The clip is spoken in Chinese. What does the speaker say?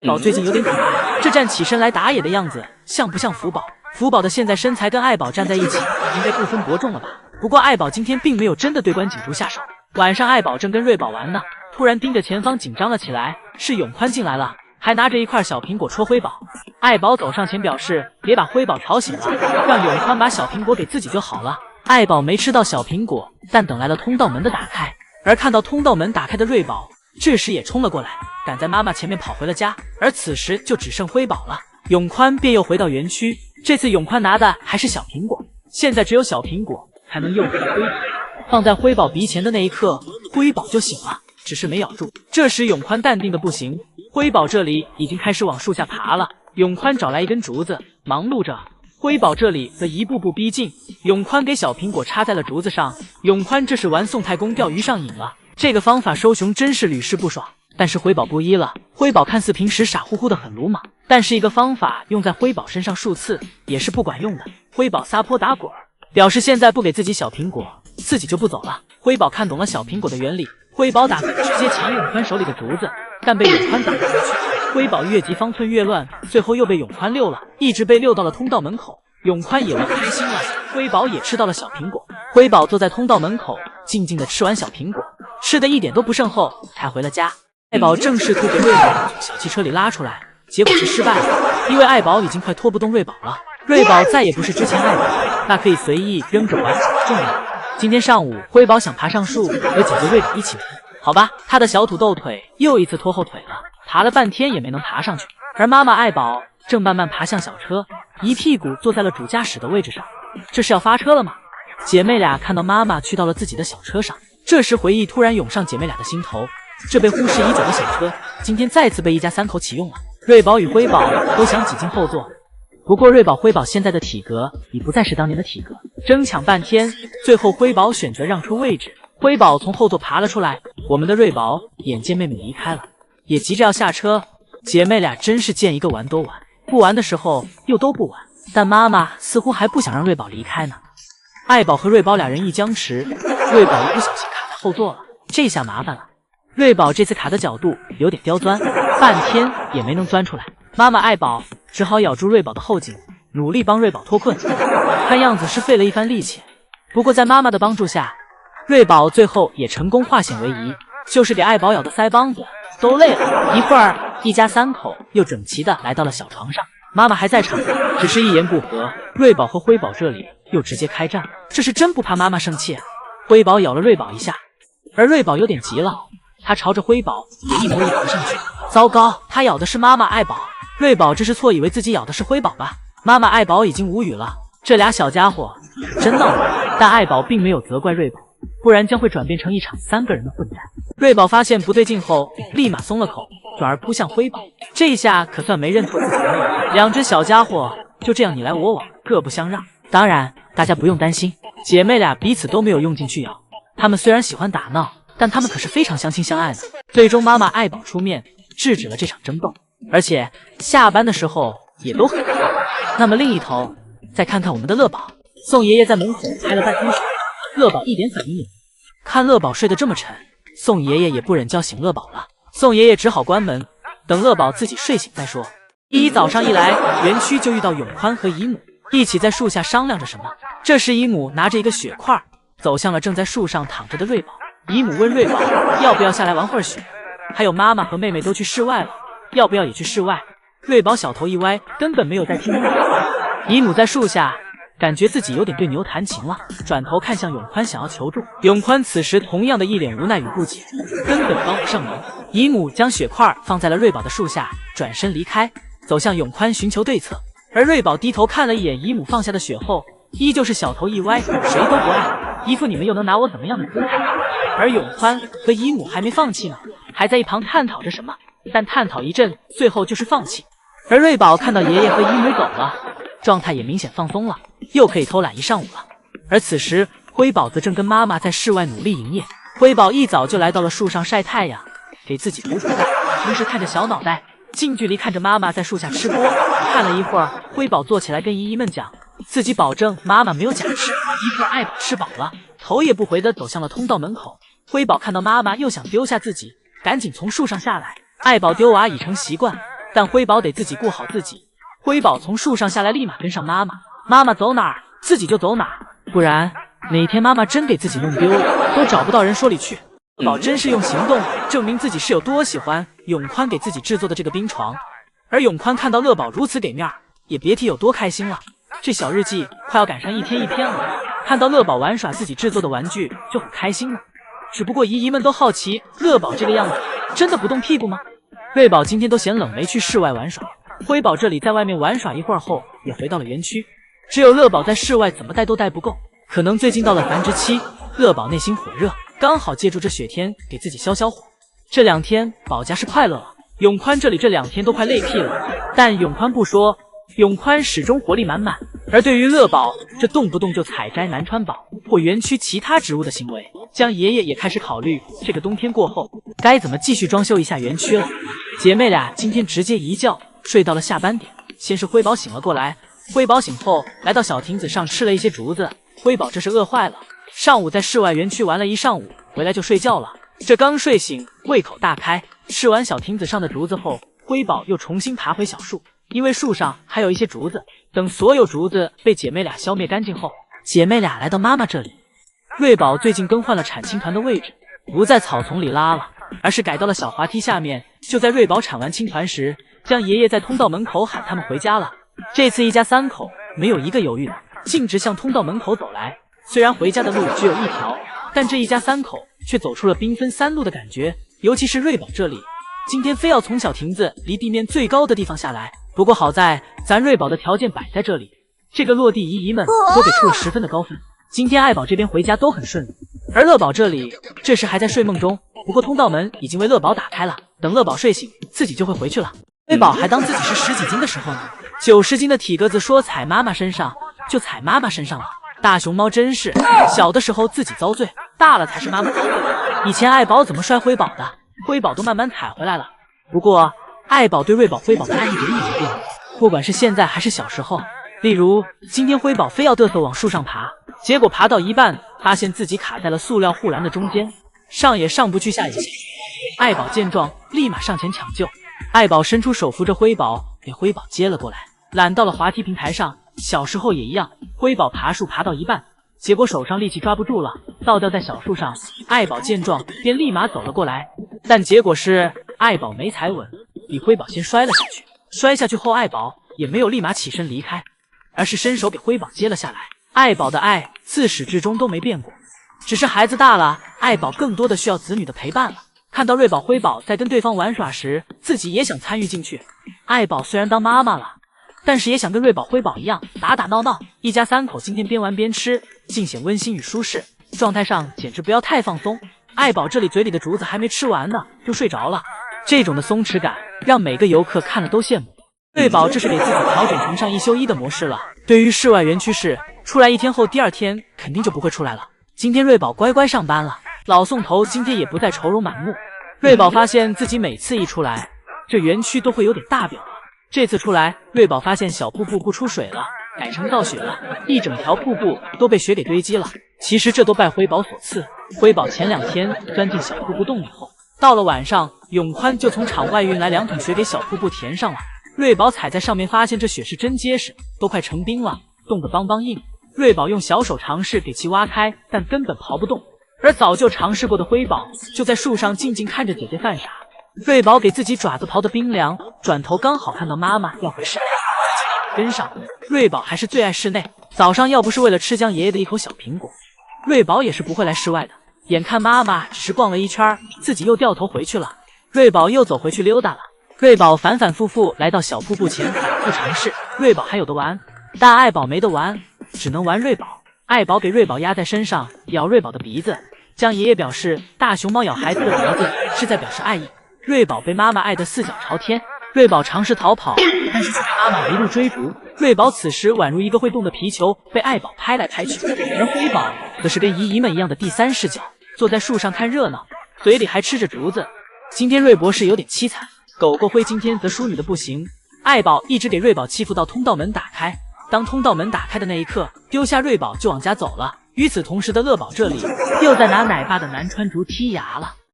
宝最近有点可爱，这站起身来打野的样子，像不像福宝？福宝的现在身材跟爱宝站在一起，应该不分伯仲了吧？不过爱宝今天并没有真的对关景竹下手。晚上爱宝正跟瑞宝玩呢，突然盯着前方紧张了起来，是永宽进来了，还拿着一块小苹果戳辉宝。爱宝走上前表示别把辉宝吵醒了，让永宽把小苹果给自己就好了。爱宝没吃到小苹果，但等来了通道门的打开，而看到通道门打开的瑞宝这时也冲了过来，赶在妈妈前面跑回了家，而此时就只剩辉宝了。永宽便又回到园区，这次永宽拿的还是小苹果，现在只有小苹果才能诱惑辉宝。放在辉宝鼻前的那一刻，辉宝就醒了，只是没咬住。这时永宽淡定的不行，辉宝这里已经开始往树下爬了。永宽找来一根竹子，忙碌着。辉宝这里则一步步逼近，永宽给小苹果插在了竹子上。永宽这是玩宋太公钓鱼上瘾了，这个方法收熊真是屡试不爽。但是辉宝不依了，辉宝看似平时傻乎乎的很鲁莽，但是一个方法用在辉宝身上数次也是不管用的。辉宝撒泼打滚，表示现在不给自己小苹果，自己就不走了。辉宝看懂了小苹果的原理，辉宝打算直接抢永宽手里的竹子，但被永宽挡了过去。辉宝越急方寸越乱，最后又被永宽溜了，一直被溜到了通道门口。永宽也玩开心了，辉宝也吃到了小苹果。辉宝坐在通道门口，静静的吃完小苹果，吃的一点都不剩后才回了家。爱宝正试图给瑞宝从小汽车里拉出来，结果是失败了，因为爱宝已经快拖不动瑞宝了。瑞宝再也不是之前爱宝那可以随意扔着玩重了。今天上午辉宝想爬上树和姐姐瑞宝一起玩，好吧，他的小土豆腿又一次拖后腿了，爬了半天也没能爬上去。而妈妈爱宝正慢慢爬向小车，一屁股坐在了主驾驶的位置上。这是要发车了吗？姐妹俩看到妈妈去到了自己的小车上，这时回忆突然涌上姐妹俩的心头，这被忽视已久的小车今天再次被一家三口启用了。瑞宝与辉宝都想挤进后座，不过瑞宝辉宝现在的体格已不再是当年的体格，争抢半天，最后辉宝选择让出位置。辉宝从后座爬了出来，我们的瑞宝眼见妹妹离开了，也急着要下车。姐妹俩真是见一个玩多玩，不玩的时候又都不玩，但妈妈似乎还不想让瑞宝离开呢。爱宝和瑞宝俩人一僵持，瑞宝一不小心卡在后座了，这下麻烦了。瑞宝这次卡的角度有点刁钻，半天也没能钻出来。妈妈爱宝只好咬住瑞宝的后颈，努力帮瑞宝脱困，看样子是费了一番力气。不过在妈妈的帮助下，瑞宝最后也成功化险为夷，就是给爱宝咬的腮帮子都累了。一会儿一家三口又整齐的来到了小床上，妈妈还在场，只是一言不合，瑞宝和辉宝这里又直接开战，这是真不怕妈妈生气啊。辉宝咬了瑞宝一下，而瑞宝有点急了，他朝着辉宝也一口咬了上去。糟糕，他咬的是妈妈爱宝，瑞宝这是错以为自己咬的是辉宝吧？妈妈爱宝已经无语了，这俩小家伙真闹腾。但爱宝并没有责怪瑞宝，不然将会转变成一场3个人的混战。瑞宝发现不对劲后，立马松了口，转而扑向辉宝，这一下可算没认错自己的妹妹。两只小家伙就这样你来我往，各不相让。当然，大家不用担心，姐妹俩彼此都没有用劲去咬。她们虽然喜欢打闹，但她们可是非常相亲相爱的。最终，妈妈爱宝出面制止了这场争斗，而且下班的时候也都很快。那么另一头，再看看我们的乐宝，宋爷爷在门口拍了半天手，乐宝一点反应也没有。看乐宝睡得这么沉，宋爷爷也不忍叫醒乐宝了，宋爷爷只好关门，等乐宝自己睡醒再说。早上一来，园区就遇到永宽和姨母一起在树下商量着什么。这时姨母拿着一个雪块走向了正在树上躺着的瑞宝，姨母问瑞宝要不要下来玩会儿雪，还有妈妈和妹妹都去室外了，要不要也去室外？瑞宝小头一歪，根本没有在听姨母的话。姨母在树下感觉自己有点对牛弹琴了，转头看向永宽想要求助。永宽此时同样的一脸无奈与不解，根本帮不上忙。姨母将雪块放在了瑞宝的树下，转身离开，走向永宽寻求对策。而瑞宝低头看了一眼姨母放下的雪后，依旧是小头一歪，谁都不爱，一副你们又能拿我怎么样的姿态。而永宽和姨母还没放弃呢，还在一旁探讨着什么，但探讨一阵，最后就是放弃。而瑞宝看到爷爷和姨母走了，状态也明显放松了，又可以偷懒一上午了。而此时辉宝则正跟妈妈在室外努力营业。辉宝一早就来到了树上晒太阳，给自己补补钙，同时看着小脑袋，近距离看着妈妈在树下吃播。看了一会儿，辉宝坐起来跟姨姨们讲，自己保证妈妈没有假吃。一会儿爱宝吃饱了，头也不回地走向了通道门口。辉宝看到妈妈又想丢下自己，赶紧从树上下来。爱宝丢娃已成习惯，但辉宝得自己顾好自己。辉宝从树上下来，立马跟上妈妈。妈妈走哪儿，自己就走哪儿，不然哪天妈妈真给自己弄丢了，都找不到人说理去。乐宝真是用行动证明自己是有多喜欢永宽给自己制作的这个冰床。而永宽看到乐宝如此给面儿，也别提有多开心了。这小日记快要赶上一天一篇了，看到乐宝玩耍自己制作的玩具就很开心了。只不过姨姨们都好奇，乐宝这个样子真的不动屁股吗？瑞宝今天都嫌冷，没去室外玩耍。辉宝这里在外面玩耍一会儿后，也回到了园区。只有乐宝在室外怎么带都带不够，可能最近到了繁殖期，乐宝内心火热，刚好借助这雪天给自己消消火。这2天宝家是快乐了，永宽这里这2天都快累屁了，但永宽不说，永宽始终活力满满。而对于乐宝这动不动就采摘南川宝或园区其他植物的行为，江爷爷也开始考虑这个冬天过后该怎么继续装修一下园区了。姐妹俩今天直接一觉睡到了下班点，先是辉宝醒了过来。辉宝醒后来到小亭子上吃了一些竹子，辉宝这是饿坏了，上午在室外园区玩了一上午，回来就睡觉了。这刚睡醒，胃口大开，吃完小亭子上的竹子后，辉宝又重新爬回小树，因为树上还有一些竹子。等所有竹子被姐妹俩消灭干净后，姐妹俩来到妈妈这里。瑞宝最近更换了产青团的位置，不在草丛里拉了，而是改到了小滑梯下面。就在瑞宝产完青团时，江爷爷在通道门口喊他们回家了。这次一家3口没有一个犹豫的，径直向通道门口走来。虽然回家的路只有一条，但这一家3口却走出了兵分3路的感觉。尤其是瑞宝这里，今天非要从小亭子离地面最高的地方下来。不过好在咱瑞宝的条件摆在这里，这个落地姨姨们都给出了10分的高分。今天爱宝这边回家都很顺利，而乐宝这里这时还在睡梦中。不过通道门已经为乐宝打开了，等乐宝睡醒，自己就会回去了。瑞宝还当自己是10几斤的时候呢，90斤的体格子说踩妈妈身上就踩妈妈身上了。大熊猫真是小的时候自己遭罪，大了才是妈妈遭罪。以前爱宝怎么摔辉宝的，辉宝都慢慢踩回来了。不过爱宝对瑞宝、辉宝的爱一点也没变，不管是现在还是小时候。例如今天辉宝非要嘚瑟往树上爬，结果爬到一半，发现自己卡在了塑料护栏的中间，上也上不去，下也下不去。爱宝见状，立马上前抢救。爱宝伸出手扶着辉宝，给辉宝接了过来，揽到了滑梯平台上。小时候也一样，辉宝爬树爬到一半，结果手上力气抓不住了，倒吊在小树上。爱宝见状，便立马走了过来，但结果是爱宝没踩稳，比辉宝先摔了下去。摔下去后，爱宝也没有立马起身离开，而是伸手给辉宝接了下来。爱宝的爱自始至终都没变过，只是孩子大了，爱宝更多的需要子女的陪伴了。看到瑞宝、辉宝在跟对方玩耍时，自己也想参与进去。爱宝虽然当妈妈了，但是也想跟瑞宝、辉宝一样打打闹闹。一家3口今天边玩边吃，尽显温馨与舒适，状态上简直不要太放松。爱宝这里嘴里的竹子还没吃完呢，就睡着了，这种的松弛感让每个游客看了都羡慕。瑞宝这是给自己调整成上1休1的模式了。对于室外园区是出来1天后，第2天肯定就不会出来了。今天瑞宝乖乖上班了，老宋头今天也不再愁容满目。瑞宝发现自己每次一出来，这园区都会有点大表了。这次出来，瑞宝发现小瀑布不出水了，改成造雪了，一整条瀑布都被雪给堆积了。其实这都拜辉宝所赐。辉宝前2天钻进小瀑布洞里后，到了晚上，永宽就从场外运来2桶雪给小瀑布填上了。瑞宝踩在上面，发现这雪是真结实，都快成冰了，冻得梆梆硬。瑞宝用小手尝试给其挖开，但根本刨不动。而早就尝试过的辉宝就在树上静静看着姐姐犯傻。瑞宝给自己爪子刨得冰凉，转头刚好看到妈妈要回室内，跟上。瑞宝还是最爱室内，早上要不是为了吃江爷爷的一口小苹果，瑞宝也是不会来室外的。眼看妈妈只是逛了1圈，自己又掉头回去了，瑞宝又走回去溜达了。瑞宝反反复复来到小瀑布前，反复尝试。瑞宝还有的玩，但爱宝没得玩，只能玩瑞宝。爱宝给瑞宝压在身上，咬瑞宝的鼻子。江爷爷表示，大熊猫咬孩子的鼻子是在表示爱意。瑞宝被妈妈爱得4脚朝天。瑞宝尝试逃跑，但是被妈妈一路追逐。瑞宝此时宛如一个会动的皮球，被爱宝拍来拍去。而辉宝则是跟姨姨们一样的第3视角，坐在树上看热闹，嘴里还吃着竹子。今天瑞博士有点凄惨，狗狗灰今天则淑女的不行。爱宝一直给瑞宝欺负到通道门打开。当通道门打开的那一刻，丢下瑞宝就往家走了。与此同时的乐宝这里又在拿奶爸的南川竹剔牙了。